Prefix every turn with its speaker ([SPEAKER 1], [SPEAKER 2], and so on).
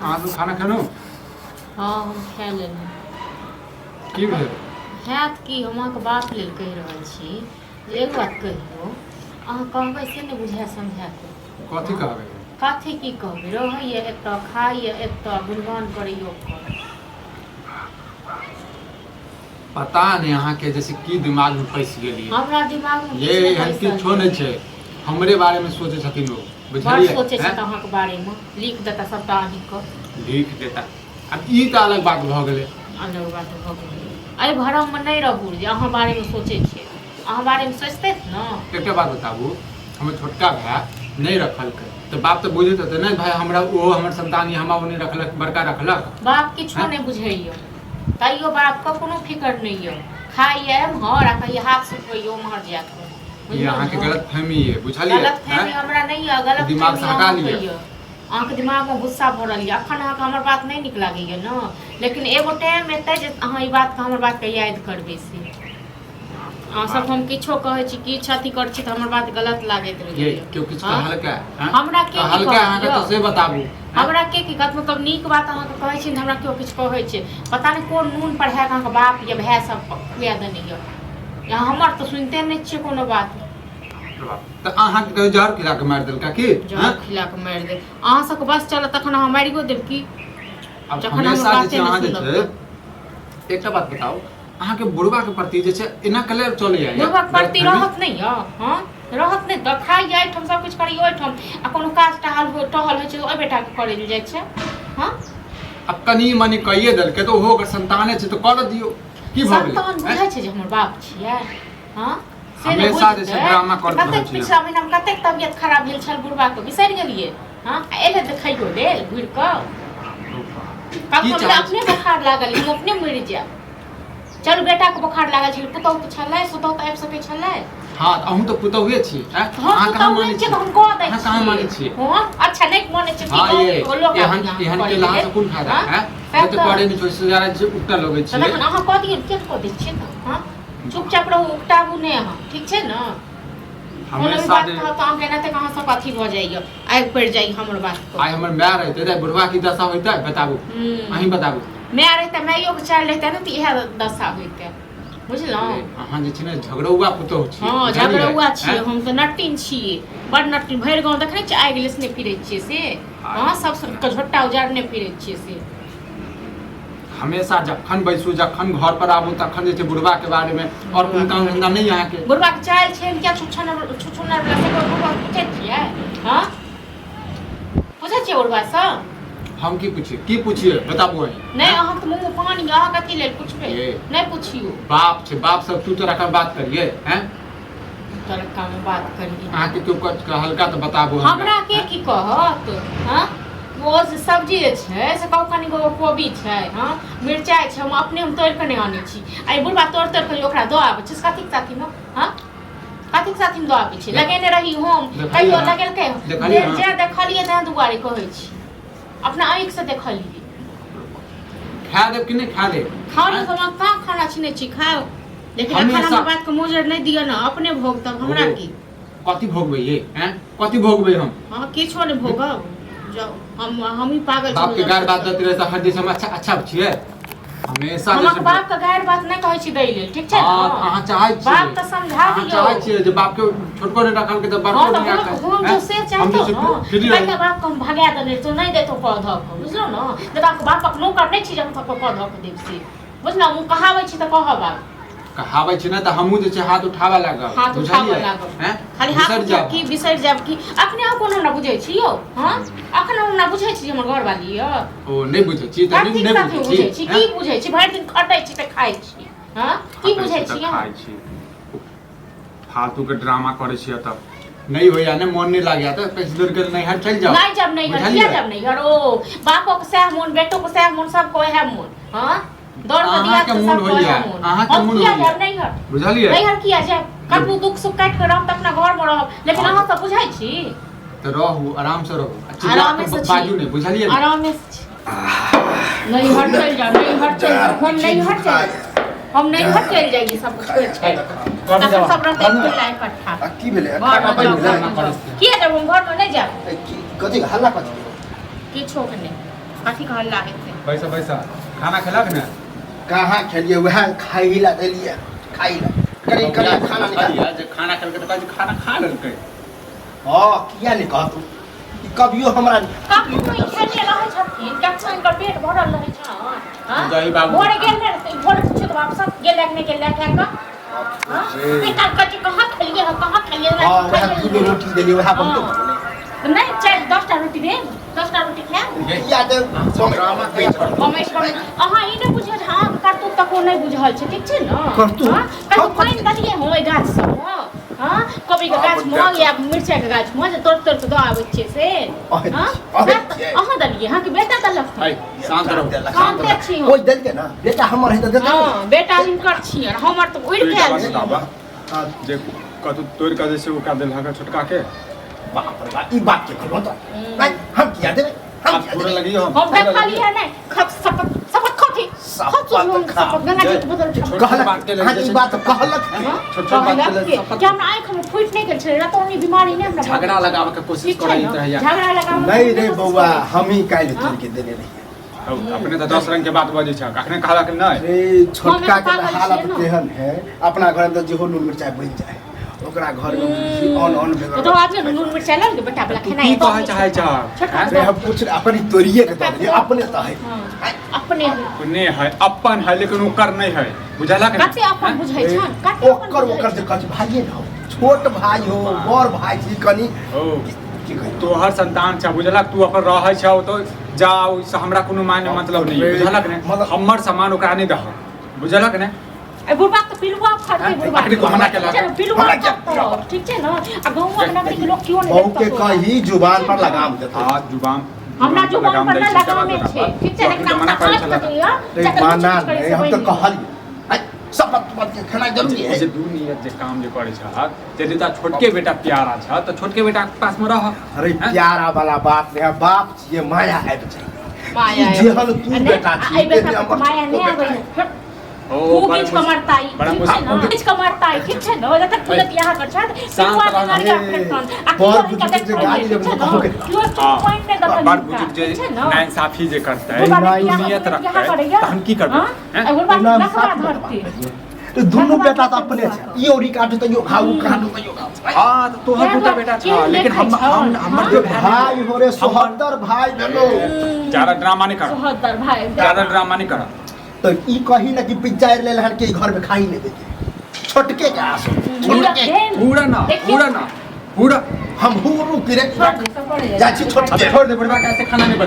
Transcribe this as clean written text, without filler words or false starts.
[SPEAKER 1] अहाँ सब खाना खेलहुँ?
[SPEAKER 2] हाँ हम खा लेलहुँ।
[SPEAKER 1] की भेल?
[SPEAKER 2] हैत कि हम अहाँके बाप लेल कहि रहल छी जे एक बात कहियौ, अहाँ कहबै से नहि बुझाए समझाए
[SPEAKER 1] कथी कहबै?
[SPEAKER 2] कथी की कहबै, रहैए एतऽ खाइए एतऽ गुणगान करैए ओकर।
[SPEAKER 1] पता नहीं अहाँ के जैसे की दिमाग में पैस गेलिए।
[SPEAKER 2] हमरा दिमाग में
[SPEAKER 1] ये एहन किछो नहीं छै, हमरे बारे में सोचे छथिन लोग,
[SPEAKER 2] बड़
[SPEAKER 1] बुझलिए?
[SPEAKER 2] सोचै छथि अहाँके बारेमे, लिख देता सबटा अहीँके।
[SPEAKER 1] लिख देता। अब ई तऽ अलग बात भऽ गेलै।
[SPEAKER 2] अलग बात भऽ गेलै। एहि भरममे नहि रहू जे अहाँ बारेमे सोचै छियै, अहाँ बारेमे सोचतै ने।
[SPEAKER 1] एकटा बात बताबू, हमर छोटका भाई नहीं रखलकै तऽ बाप तऽ बुझैत हेतै ने भाई हमरा ओ हमर संतान हमरा ओ नहीं रखलक, बड़का रखलक।
[SPEAKER 2] बाप किछो नहीं बुझैए, तैयो बापके कोनो फिकर नहीं यऽ। खाइए एम्हर आ कहिए हाथ सुखबैए ओम्हर जाकऽ।
[SPEAKER 1] ये अहाँके गलतफहमी है, बुझलिए?
[SPEAKER 2] गलतफहमी हमरा नहीं यऽ, गलतफहमी
[SPEAKER 1] दिमाग से हटा लिअ।
[SPEAKER 2] अहाँके दिमागमे गुस्सा भरल यऽ। अखन अहाँके हमर बात नहीं नीक लागैए ने, लेकिन एगो टाइम एतै जे अहाँ ई बातके हमर बातके याद करबै से। अहाँ सब हम किछो कहै छी, किछु अथी करै छी तऽ हमर बात गलत लागैत रहैए।
[SPEAKER 1] ये केओ किछु कहलकै?
[SPEAKER 2] हमरा के
[SPEAKER 1] कहलकै अहाँके तऽ से बताबू।
[SPEAKER 2] हमरा के की कहत, मतलब नीक बात अहाँके कहै छी हमरा केओ किछु कहै छै, पता नहीं कोन नून पढ़ा कऽ अहाँके बाप या भाय सब खुआ देने यऽ। यहाँ हमर तऽ सुनिते नहीं छियै कोनो बात।
[SPEAKER 1] तऽ अहाँके कहियो जहर खिला कऽ मारि देलका की?
[SPEAKER 2] जहर खिला कऽ मारि देल। अहाँ सबके बस चलत तखन अहाँ मारियो देब की?
[SPEAKER 1] अब
[SPEAKER 2] जखन
[SPEAKER 1] हमेशा
[SPEAKER 2] हमर
[SPEAKER 1] जे छै
[SPEAKER 2] बाते
[SPEAKER 1] अहाँ जे
[SPEAKER 2] नहि
[SPEAKER 1] छै एकटा बात बताउ, अहाँके बुढ़वा के प्रति जे छै एना कले चले जाय?
[SPEAKER 2] बुढ़वा के प्रति रहत नहीं यऽ, हाँ रहत नहीं तऽ खाइ जाइ ठम सब किछु करियो ओहिठाम, आ कोनो काज टहल होइ छै ओहि बेटा के करे जाइ छै। हाँ
[SPEAKER 1] अब कनी मनी कहिए देलकै तऽ ओहो ओकर संताने छै तऽ कर दियौ, की भऽ गेलै?
[SPEAKER 2] संतान बुझै छै जे हमर बाप छियै। हाँ
[SPEAKER 1] हमेशा जे छै ड्रामा करैत रहै छी।
[SPEAKER 2] पिछला महीना में कतेक तबियत खराब भेल छल बुढ़वा के, बिसरि गेलियै? हाँ एले देखैयो लेल घुरि कऽ अपने बोखार लागल, हम अपने मरि जायब। चलू बेटा के बोखार लागल छलै, पुतहु तऽ छलै, सुतहु तऽ आबि सकै छलै।
[SPEAKER 1] हाँ अहूँ तऽ पुतहुए छी, अहाँ कहाँ मानै छी? अहाँ कहाँ मानै छी?
[SPEAKER 2] अच्छा नहीं मानै छी।
[SPEAKER 1] हाँ ये एहन के लाहा से कोन फायदा है? जते पढ़े नहीं छै से जारा जे उठा लगै छै।
[SPEAKER 2] तखन अहाँ कह दियौ के कह दै छियै तऽ। हाँ चुपचाप रहू, उकटाबू नहीं अहाँ, ठीक छै ने? कोनो भी बात कहब तऽ अहाँके एनाते अहाँ सब अथी भऽ जाइए, आगि पड़ि जाइए हमर बात पर।
[SPEAKER 1] आइ हमर माय रहते तऽ बुढ़वा की दशा होइतै बताबू, अहीं बताबू।
[SPEAKER 2] माय रहते माइयो के चाल रहते ने तऽ इएह दशा होइतै, बुझलहुँ?
[SPEAKER 1] अहाँ जे छै ने झगड़ौआ पुतहु छी।
[SPEAKER 2] हाँ झगड़ौआ छियै हम तऽ, नट्टिन छियै, बड़ नट्टिन। भरि गाँव देखै छियै आगि लेसने फिरै छियै से। हाँ सब झोट्टा उजाड़ने फिरै छियै से।
[SPEAKER 1] हमेशा जखन बैसू जखन घर पर आबू तखन जे छै बुढ़वा के बारे में और कोन काम धंधा नहीं अहाँ के?
[SPEAKER 2] बुढ़वा के चाल छै क्या छुछुनर वाला से बुढ़वा पूछै छियै? हाँ पूछै छियै बुढ़वा से? हम
[SPEAKER 1] की पूछिए बताबू?
[SPEAKER 2] नहीं अहाँ तो मुंह में पानी, अहाँ कथी लेल पूछबै? नहीं पूछियो।
[SPEAKER 1] बाप छै, बाप सब तू तरह का बात करिए हैं?
[SPEAKER 2] तरक्का में बात करिए।
[SPEAKER 1] अहाँ के क्यों हल्का तो बताबू।
[SPEAKER 2] हमरा के की कहत? हाँ वो सब्जी छै से कहू कनी गो कोबी छै, हाँ मिरचाई छै, हम अपने हम तोड़ के नहीं आनै छी। आई बुढ़वा तोड़ के ओकरा दऽ आबै छै कथी के साथी में? हाँ कथी के साथी में दऽ आबै छै? लगेने रही हम कहियो लगेलकै जे देखलिए तें दुआरे कहै छी, अपना आँखि से देखलिए।
[SPEAKER 1] खा देब कि नहीं खा देब?
[SPEAKER 2] खाना तो हम कहाँ खाना छीनै छी, खाओ, लेकिन अखन हमर बात के मोजर नहीं दियो ना, अपने भोग तब हमरा की?
[SPEAKER 1] कथी भोगबै ये? हैं कथी भोगबै हम?
[SPEAKER 2] हां किछो नहीं भोगब, जाओ हम ही पागल छी।
[SPEAKER 1] बाप के गार बात देते रहे त हर दिस हम अच्छा छियै? हमेशा
[SPEAKER 2] हमर बाप के गार बात नहीं कहै छी दै लेल, ठीक छै?
[SPEAKER 1] हां अहाँ चाहै छी
[SPEAKER 2] बात त समझा दियौ।
[SPEAKER 1] अहाँ चाहै छी जे बाप के छोटको ने रखल के त बड़को
[SPEAKER 2] हम
[SPEAKER 1] नहीं
[SPEAKER 2] जो से चाहतो न पहिले बाप को हम भगा देने तो नहीं देतो पौधा को, बुझलो न? जब आपके बाप को नौकर नहीं छी जे हम सबको पौधा को देब से, बुझलो? हम कहावै छी त कहब आप
[SPEAKER 1] कहावै छी ना त हमहु जे छै हाथ उठावा लागब,
[SPEAKER 2] हाथ उठावा लागब हैं? खाली हाथ की बिसर जाब की अपने आप कोनो ना बुझै छी यौ? हां अखन हम ना बुझै छी हमर घर वाली य
[SPEAKER 1] ओ नहीं बुझै छी त नहीं बुझै छी
[SPEAKER 2] की बुझै छी? भरि दिन खटै छी त खाइ छी, हां की बुझै छी?
[SPEAKER 1] खाइ छी फालतू के ड्रामा करै छी त नहीं होया ने, मन नहीं लागया त कैसे दूर के नहीं हट चल जाओ।
[SPEAKER 2] नहीं जब नहीं हट किया जब नहीं हट? ओ बापो के सह मन, बेटो के सह मन, सब को है मन। हां दौड़ के दिया तो सब को है मन।
[SPEAKER 1] अहाँ के मन
[SPEAKER 2] किया जब नहीं हट?
[SPEAKER 1] बुझलिए?
[SPEAKER 2] नहीं हट किया जब कतबो दुख सुख काट के रहब त अपना घर में रहब, लेकिन अहाँ सब बुझै छी?
[SPEAKER 1] त रहू आराम से रहू,
[SPEAKER 2] आराम से
[SPEAKER 1] बाजू नहीं, बुझलिए?
[SPEAKER 2] आराम से नहीं हट चल जा, नहीं हट चल जा, हम नहीं हट चल, हम नहीं हट चल जाएगी सब कुछ छोड़ तखन सब रहते मिला इकट्ठा
[SPEAKER 3] की भेलै?
[SPEAKER 2] किया जब हम घर में नहीं जाब?
[SPEAKER 3] कथी हल्ला कथी?
[SPEAKER 2] किछो के नहीं कथी कहला है से
[SPEAKER 1] पैसा पैसा खाना खिलाक ना
[SPEAKER 3] कहाँ खेलिए वह खाई ला देलिए खाई ला करी करी खाना निकाल
[SPEAKER 1] जे खाना खेलके तो कहै छै खाना खा लेलकै
[SPEAKER 3] हां किया नहीं कह तू ई कभियो हमरा
[SPEAKER 2] काकू कोई खेले रहे छथिन कक्षा इनकर पेट भरल रहे छ हां
[SPEAKER 1] जय बाबू।
[SPEAKER 2] भोरे गेल ने भोरे पूछे तो वापस गेल नहीं गेल क्या का हां बेटा कथी कहां खेलिए कहां खेलिए
[SPEAKER 3] हां वह दूध रोटी देली वह अपन तो बोले
[SPEAKER 2] नहीं चल 10टा रोटी दे 10टा रोटी खा
[SPEAKER 3] या दे सोमरामा पेट पर
[SPEAKER 2] कमेश कर अहाँ ई नहि बुझे हां करतू तक ओ नहि बुझल छै ठीक छै न
[SPEAKER 3] करतू?
[SPEAKER 2] हां पाइन दलिए हो ए गाछ सब हां कभी के गाछ म या मिर्चाई के गाछ म जे तोड़ तोड़ के द आबै छै से हां अहाँ दलिए हां कि बेटा दलक
[SPEAKER 1] है शांत रहो
[SPEAKER 2] शांत छी
[SPEAKER 3] कोई देल के ना बेटा हमर है तो देता
[SPEAKER 2] हां बेटा हिनकर छी और हमर तो उड़ के आयल छी
[SPEAKER 3] हां
[SPEAKER 1] जे कतु तोड़ का जैसे वो का देल हका छोटका के
[SPEAKER 3] बाप रे बाप ई बात के खलो तो नहीं हम किया देबे हम
[SPEAKER 1] आप
[SPEAKER 3] किया
[SPEAKER 1] पूरा
[SPEAKER 3] देबे
[SPEAKER 1] लगी हो
[SPEAKER 2] हम देखा लिया नहीं खप सपत सपत खथी
[SPEAKER 3] सपत खा।
[SPEAKER 2] सपत गंगा जी के बदल
[SPEAKER 1] छोट छोट बात के
[SPEAKER 3] कहलक हां ई बात कहलक
[SPEAKER 1] छोट छोट बात के लिए
[SPEAKER 2] क्या हमरा आंख में फूट नहीं गेल छै रतौनी बीमारी नै हमरा
[SPEAKER 1] झगड़ा लगावे के कोशिश करई रहैया
[SPEAKER 2] झगड़ा लगावे
[SPEAKER 3] नहीं रे बौआ हम ही काल तोड़ के देने रहिए
[SPEAKER 1] अपने तो 10 रंग के बात बजे छ अखने कहला कि नहीं
[SPEAKER 3] रे छोटका
[SPEAKER 2] हमें तो
[SPEAKER 3] के
[SPEAKER 2] पागल
[SPEAKER 3] हालत
[SPEAKER 2] छियै न।
[SPEAKER 3] केहन है अपना घर में तो जेहो नून मिर्चाई बन जाए ओकरा घर में ऑन ऑन बेगर
[SPEAKER 2] तो आज नून मिर्चाई लग के बेटा वाला खाना
[SPEAKER 1] की कहे चाहे छ
[SPEAKER 2] छोटका
[SPEAKER 3] रे हम कुछ अपनी तोरिए के तो दिए अपने तो है
[SPEAKER 2] अपने
[SPEAKER 1] ने है अपन है लेकिन ओकर नहीं है बुझला के
[SPEAKER 2] कते अपन बुझै छन कते
[SPEAKER 3] ओकर ओकर जे कछ भाइये न हो छोट भाई हो बड़ भाई छी कनी
[SPEAKER 1] ओ
[SPEAKER 3] की कही
[SPEAKER 1] तोहर संतान छ बुझला तू अपन रहै छ तो जाओ से हमरा कोनो मायने मतलब नहीं बुझला के
[SPEAKER 3] मतलब-
[SPEAKER 1] हमर सामान ओकरा नहीं दह बुझला के ने
[SPEAKER 2] ए बुढ़बा तो पिलुआ फड़ते बुढ़बा
[SPEAKER 1] आखिरी को मना केलक।
[SPEAKER 2] चलो पिलुआ ठीक छै न आ गांव में नगरी के लोग क्यों
[SPEAKER 3] बहू के
[SPEAKER 2] नहीं
[SPEAKER 3] कही जुबान पर लगाम देते
[SPEAKER 1] हां जुबान
[SPEAKER 2] हमरा जो
[SPEAKER 1] लगाम
[SPEAKER 2] पर
[SPEAKER 1] दै
[SPEAKER 2] ना
[SPEAKER 1] छै,
[SPEAKER 2] लगामे
[SPEAKER 1] दबा
[SPEAKER 2] छै
[SPEAKER 1] दबा।
[SPEAKER 2] ठीक छै
[SPEAKER 1] तो
[SPEAKER 2] लेकिन
[SPEAKER 1] मना
[SPEAKER 2] अपना
[SPEAKER 1] करै
[SPEAKER 2] हाथ
[SPEAKER 1] छला।
[SPEAKER 2] कटिया
[SPEAKER 3] रे माना नहीं हम तो कहली सब बात के खाना जरूरी है
[SPEAKER 1] जे दू नियत जे काम जे करे छ यदि ता छोटके बेटा प्यारा छ तो छोटके बेटा के पास में रह
[SPEAKER 3] अरे
[SPEAKER 1] हैं?
[SPEAKER 3] प्यारा वाला बात नहीं है बाप छिए माया आबि जाए
[SPEAKER 2] माया
[SPEAKER 3] ई जेहन तू बेटा छी
[SPEAKER 2] आई बेटा माया नहीं आबै
[SPEAKER 1] ओ
[SPEAKER 2] वो
[SPEAKER 1] बड़ा
[SPEAKER 2] किछ कमरताई
[SPEAKER 1] बड़ा
[SPEAKER 2] ठीक छै न किछ कमरताई ठीक छै न जब तक तुरंत यहाँ कर छत
[SPEAKER 1] शांत
[SPEAKER 2] पिलुआ
[SPEAKER 1] रहना।
[SPEAKER 2] आ
[SPEAKER 3] बहुत बुजुर्ग जे गाली जब बताओ के
[SPEAKER 2] क्यों पॉइंट ने दबा
[SPEAKER 1] बड़ बुजुर्ग जे नाइंसाफी जे करता है
[SPEAKER 3] नहीं,
[SPEAKER 1] नियत रखता है तो हम की करबे हैं?
[SPEAKER 2] एगो बात
[SPEAKER 3] नाम
[SPEAKER 2] नखरा
[SPEAKER 3] साथ
[SPEAKER 2] धरती
[SPEAKER 3] तो दोनों बेटा तो अपने छै ई ओरी काटू तो यो खाऊ काटू तो यो खाऊ
[SPEAKER 1] हां तो तोहर दूटा बेटा छ लेकिन हम हमर जो
[SPEAKER 3] भाई हो रे 77 भाई भेलो
[SPEAKER 1] ज्यादा ड्रामा नहीं कर
[SPEAKER 2] सोहदर भाई
[SPEAKER 1] ज्यादा ड्रामा नहीं कर
[SPEAKER 3] तो ई कही ना कि पिज्जा ले लहर के घर में खाई नहीं देते छोटके के आसो छोटके
[SPEAKER 1] पूरा ना पूरा ना पूरा
[SPEAKER 3] हम हुरु किरे
[SPEAKER 2] छोड़ दे, सब पड़ जाएगा।
[SPEAKER 3] जाची छोटके
[SPEAKER 1] छोड़ दे बड़वा कैसे खाना नहीं